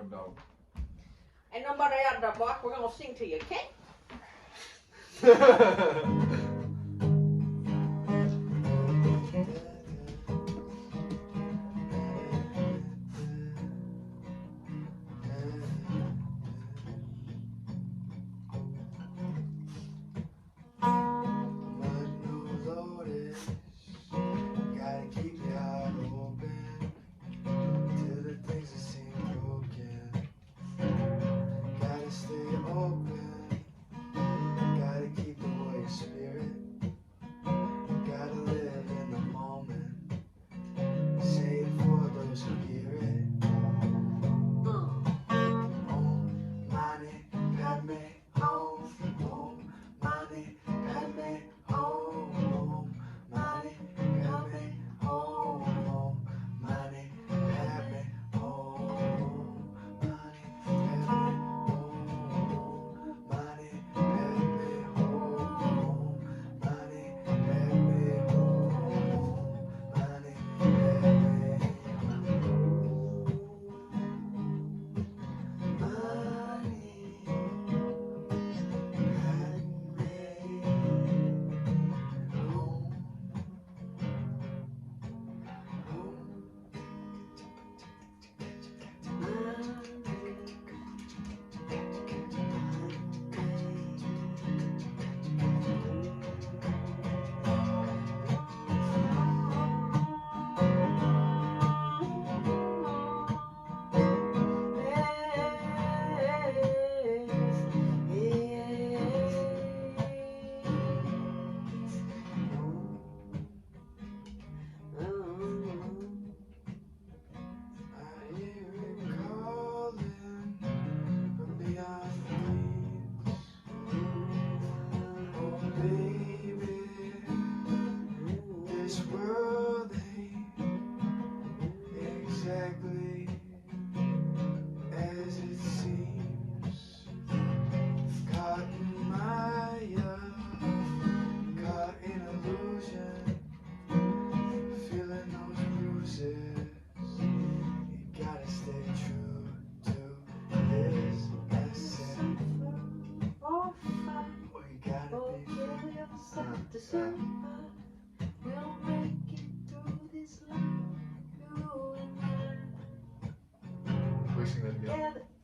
no dog. Ain't nobody out there, boy. We're gonna sing to you, okay?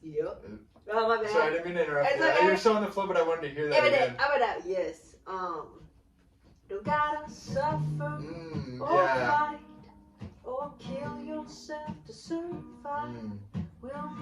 Yep. Oh, my bad. Sorry, I didn't mean to interrupt you. Okay. You were so on the flow, but I wanted to hear that again. Yes. Don't gotta suffer or yeah. fight or kill yourself to survive. We'll